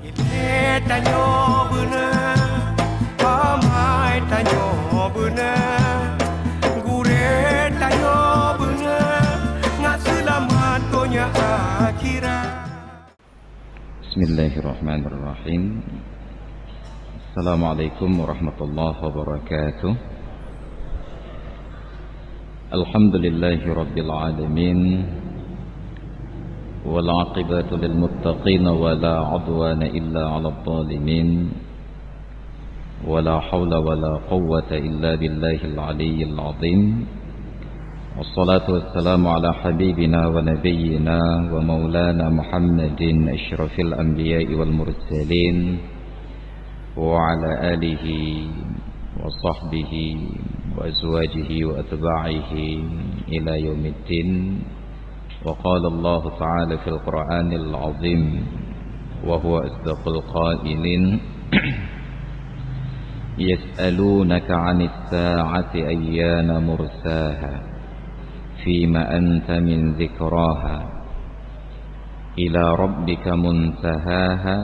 Ile tanyo bener, pamai tanyo bener, gure tanyo bener, ngak selamat konya akhirat. Bismillahirrahmanirrahim. Assalamualaikum warahmatullahi wabarakatuh. Alhamdulillahi rabbil alamin. والعاقبة للمتقين ولا عدوان إلا على الظالمين ولا حول ولا قوة إلا بالله العلي العظيم والصلاة والسلام على حبيبنا ونبينا ومولانا محمد أشرف الأنبياء والمرسلين وعلى آله وصحبه وأزواجه وأتباعه إلى يوم الدين. وقال الله تعالى في القرآن العظيم وهو أصدق القائلين يسألونك عن الساعة أيان مرساها فيما أنت من ذكراها إلى ربك منتهاها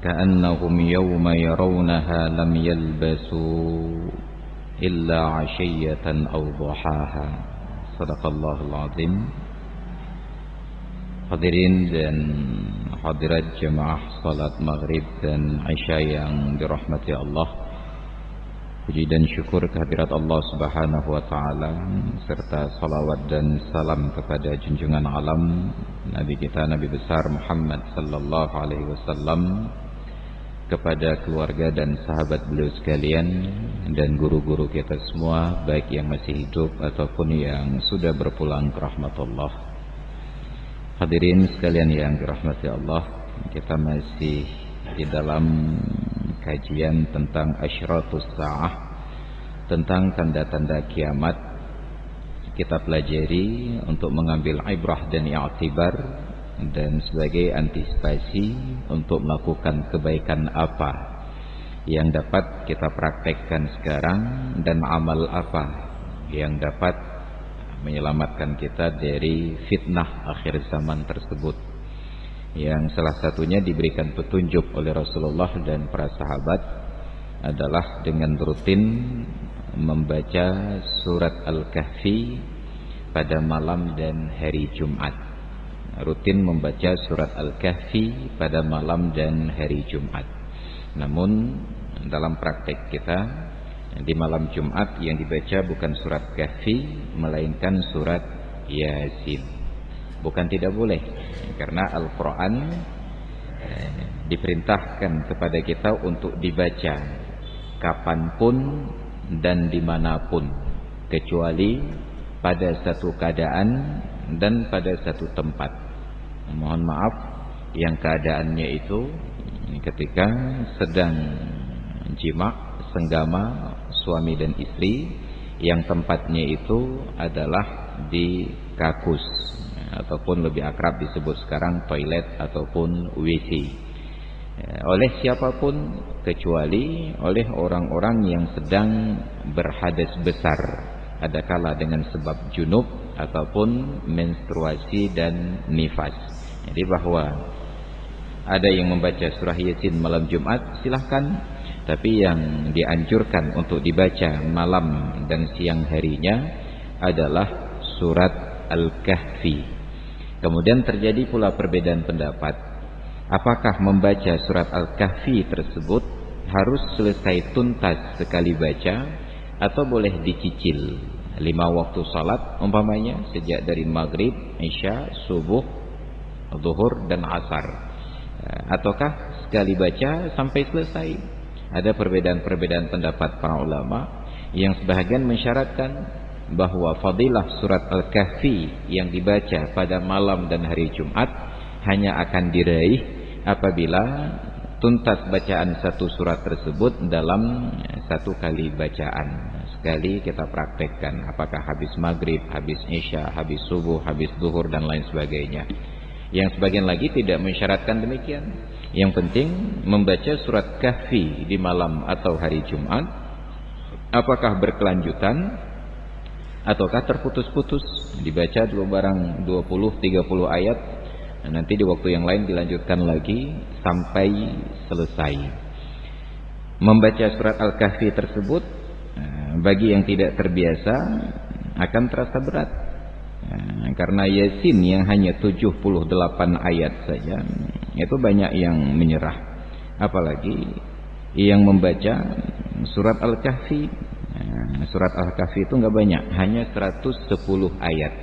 كأنهم يوم يرونها لم يلبسوا إلا عشية أو ضحاها. Sadaqallahul azim. Hadirin dan hadirat jemaah salat maghrib dan isya yang dirahmati Allah, puji dan syukur kehadirat Allah subhanahu wa ta'ala, serta salawat dan salam kepada junjungan alam Nabi kita, Nabi besar Muhammad sallallahu alaihi wasallam, kepada keluarga dan sahabat beliau sekalian, dan guru-guru kita semua, baik yang masih hidup ataupun yang sudah berpulang ke rahmat Allah. Hadirin sekalian yang dirahmati Allah, kita masih di dalam kajian tentang asyratus sa'ah, tentang tanda-tanda kiamat. Kita pelajari untuk mengambil ibrah dan i'tibar, dan sebagai antisipasi untuk melakukan kebaikan apa yang dapat kita praktekkan sekarang, dan amal apa yang dapat menyelamatkan kita dari fitnah akhir zaman tersebut, yang salah satunya diberikan petunjuk oleh Rasulullah dan para sahabat adalah dengan rutin membaca surat Al-Kahfi pada malam dan hari Jumat. Rutin membaca surat Al-Kahfi pada malam dan hari Jumat. Namun dalam praktek kita, di malam Jumat yang dibaca bukan surat Kahfi, melainkan surat Yasin. Bukan tidak boleh, karena Al-Quran diperintahkan kepada kita untuk dibaca kapanpun dan dimanapun, kecuali pada satu keadaan dan pada satu tempat. Mohon maaf, yang keadaannya itu ketika sedang jima, senggama suami dan istri, yang tempatnya itu adalah di kakus, ataupun lebih akrab disebut sekarang toilet ataupun WC, oleh siapapun kecuali oleh orang-orang yang sedang berhadas besar, adakala dengan sebab junub ataupun menstruasi dan nifas. Jadi bahwa ada yang membaca surah Yasin malam Jumat, silahkan, tapi yang dianjurkan untuk dibaca malam dan siang harinya adalah surat Al-Kahfi. Kemudian terjadi pula perbedaan pendapat, apakah membaca surat Al-Kahfi tersebut harus selesai tuntas sekali baca, atau boleh dicicil 5 waktu salat umpamanya, sejak dari maghrib, isya, subuh, zuhur dan asar, ataukah sekali baca sampai selesai. Ada perbedaan-perbedaan pendapat para ulama, yang sebahagian mensyaratkan bahwa fadilah surat Al-Kahfi yang dibaca pada malam dan hari Jumat hanya akan diraih apabila tuntas bacaan satu surat tersebut dalam satu kali bacaan. Sekali kita praktekkan, apakah habis maghrib, habis isya, habis subuh, habis zuhur dan lain sebagainya. Yang sebagian lagi tidak mensyaratkan demikian. Yang penting membaca surat Kahfi di malam atau hari Jumat, apakah berkelanjutan ataukah terputus-putus, dibaca dulu barang 20-30 ayat Nanti di waktu yang lain dilanjutkan lagi sampai selesai. Membaca surat Al-Kahfi tersebut bagi yang tidak terbiasa akan terasa berat. Karena Yasin yang hanya 78 ayat saja, itu banyak yang menyerah. Apalagi yang membaca surat Al-Kahfi. Surat Al-Kahfi itu enggak banyak, hanya 110 ayat.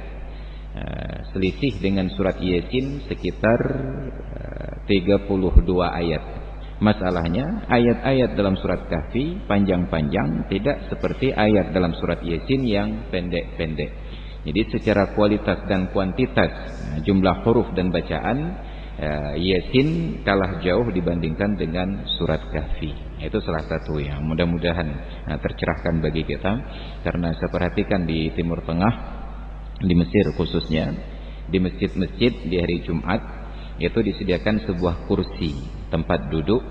Selisih dengan surat Yasin sekitar 32 ayat. Masalahnya ayat-ayat dalam surat Kahfi panjang-panjang, tidak seperti ayat dalam surat Yasin yang pendek-pendek. Jadi secara kualitas dan kuantitas jumlah huruf dan bacaan, Yasin kalah jauh dibandingkan dengan surat Kahfi. Itu salah satu yang mudah-mudahan tercerahkan bagi kita. Karena saya perhatikan di Timur Tengah, di Mesir khususnya, di masjid-masjid di hari Jumat itu disediakan sebuah kursi tempat duduk.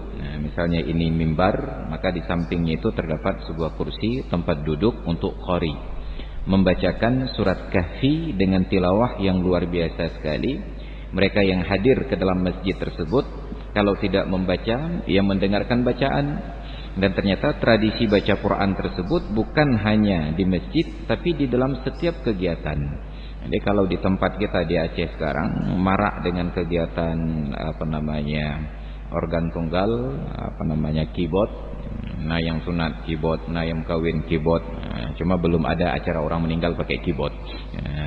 Misalnya ini mimbar, maka di sampingnya itu terdapat sebuah kursi tempat duduk untuk qari, membacakan surat Kahfi dengan tilawah yang luar biasa sekali. Mereka yang hadir ke dalam masjid tersebut, kalau tidak membaca, ia mendengarkan bacaan. Dan ternyata tradisi baca Quran tersebut bukan hanya di masjid, tapi di dalam setiap kegiatan. Jadi kalau di tempat kita di Aceh sekarang marak dengan kegiatan organ tunggal, keyboard. Nah yang sunat keyboard, nah yang kawin keyboard. Cuma belum ada acara orang meninggal pakai keyboard.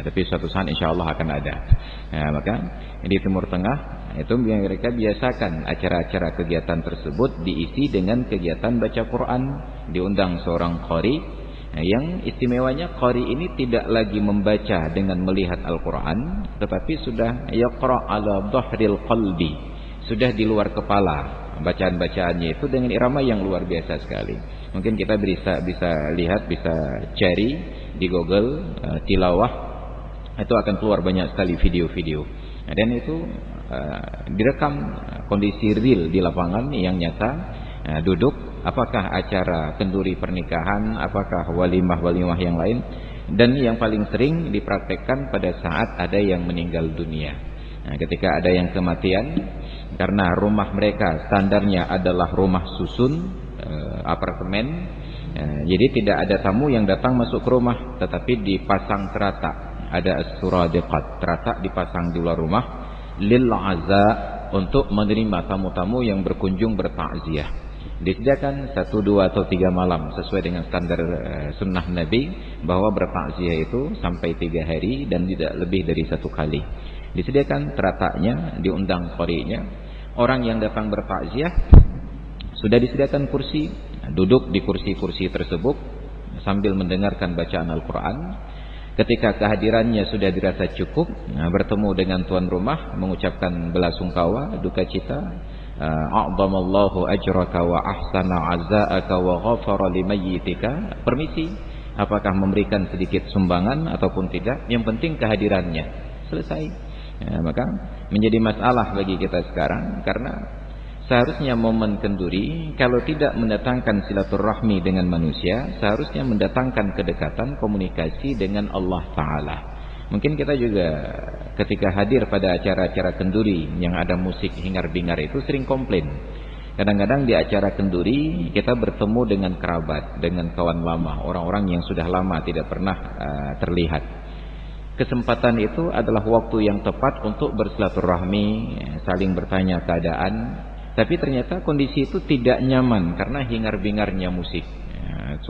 Tapi suatu saat insya Allah akan ada. Maka di Timur Tengah itu mereka biasakan acara-acara kegiatan tersebut diisi dengan kegiatan baca Quran. Diundang seorang qari, yang istimewanya qari ini tidak lagi membaca dengan melihat Al-Quran, tetapi sudah yaqra ala dhahril qalbi, sudah di luar kepala. Bacaan-bacaannya itu dengan irama yang luar biasa sekali. Mungkin kita bisa lihat, bisa cari di Google tilawah, itu akan keluar banyak sekali video-video. Dan itu direkam kondisi real di lapangan yang nyata. Duduk, apakah acara kenduri pernikahan, apakah walimah-walimah yang lain. Dan yang paling sering dipraktekkan pada saat ada yang meninggal dunia. Ketika ada yang kematian, karena rumah mereka standarnya adalah rumah susun, apartemen, jadi tidak ada tamu yang datang masuk ke rumah, tetapi dipasang terata, ada suradiqat, terata dipasang di luar rumah, lil aza, untuk menerima tamu-tamu yang berkunjung bertakziah. Disediakan 1, 2 atau 3 malam sesuai dengan standar sunnah Nabi, bahwa bertakziah itu sampai 3 hari dan tidak lebih dari 1 kali. Disediakan teratanya, diundang qari'nya. Orang yang datang bertakziah sudah disediakan kursi, duduk di kursi-kursi tersebut sambil mendengarkan bacaan Al-Quran. Ketika kehadirannya sudah dirasa cukup, bertemu dengan tuan rumah, mengucapkan belasungkawa, duka cita, a'zamallahu ajraka wa ahsana azaaka wa ghafara limayyitika. Permisi, apakah memberikan sedikit sumbangan ataupun tidak, yang penting kehadirannya. Selesai. Maka menjadi masalah bagi kita sekarang, karena seharusnya momen kenduri kalau tidak mendatangkan silaturahmi dengan manusia, seharusnya mendatangkan kedekatan, komunikasi dengan Allah Ta'ala. Mungkin kita juga ketika hadir pada acara-acara kenduri yang ada musik hingar-bingar itu sering komplain. Kadang-kadang di acara kenduri kita bertemu dengan kerabat, dengan kawan lama, orang-orang yang sudah lama tidak pernah terlihat. Kesempatan itu adalah waktu yang tepat untuk bersilaturahmi, saling bertanya keadaan. Tapi ternyata kondisi itu tidak nyaman karena hingar-bingarnya musik.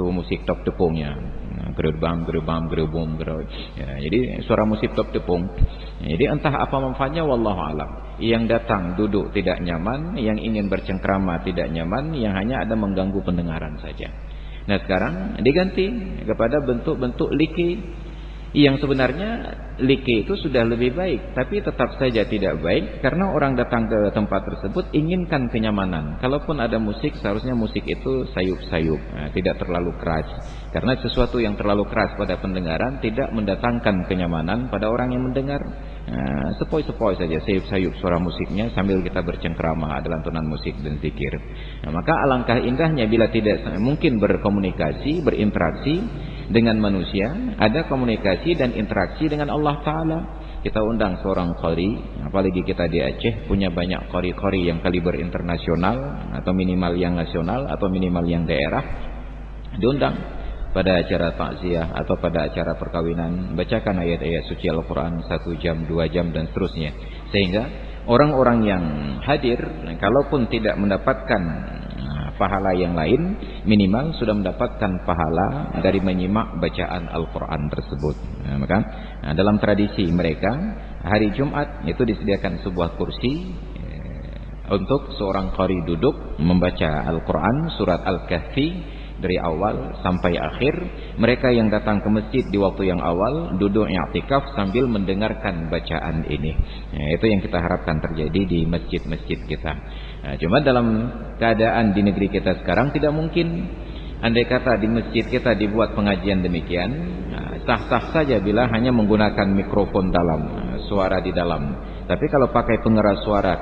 Musik top tepungnya, gerbang, jadi suara musik top tepung. Jadi entah apa manfaatnya, wallahu alam. Yang datang duduk tidak nyaman, yang ingin bercengkrama tidak nyaman, yang hanya ada mengganggu pendengaran saja. Nah sekarang diganti kepada bentuk-bentuk liki. Yang sebenarnya like itu sudah lebih baik, tapi tetap saja tidak baik karena orang datang ke tempat tersebut inginkan kenyamanan. Kalaupun ada musik, seharusnya musik itu sayup-sayup, tidak terlalu keras. Karena sesuatu yang terlalu keras pada pendengaran tidak mendatangkan kenyamanan pada orang yang mendengar. Sepoi-sepoi saja, sayup-sayup suara musiknya sambil kita bercengkrama dalam lantunan musik dan zikir. Maka alangkah indahnya bila tidak mungkin berkomunikasi, berinteraksi dengan manusia, ada komunikasi dan interaksi dengan Allah Ta'ala. kita undang seorang qari, apalagi kita di Aceh punya banyak qari-qari yang kaliber internasional atau minimal yang nasional atau minimal yang daerah, diundang pada acara takziah atau pada acara perkawinan, bacakan ayat-ayat suci Al-Quran 1 jam, 2 jam dan seterusnya, sehingga orang-orang yang hadir kalaupun tidak mendapatkan pahala yang lain, minimal sudah mendapatkan pahala dari menyimak bacaan Al-Quran tersebut. Maka dalam tradisi mereka, hari Jumat itu disediakan sebuah kursi untuk seorang qari duduk membaca Al-Quran surat Al-Kahfi dari awal sampai akhir. Mereka yang datang ke masjid di waktu yang awal duduk i'tikaf sambil mendengarkan bacaan ini. Itu yang kita harapkan terjadi di masjid-masjid kita. Cuma dalam keadaan di negeri kita sekarang tidak mungkin. Andai kata di masjid kita dibuat pengajian demikian, sah-sah saja bila hanya menggunakan mikrofon dalam, suara di dalam. Tapi kalau pakai pengeras suara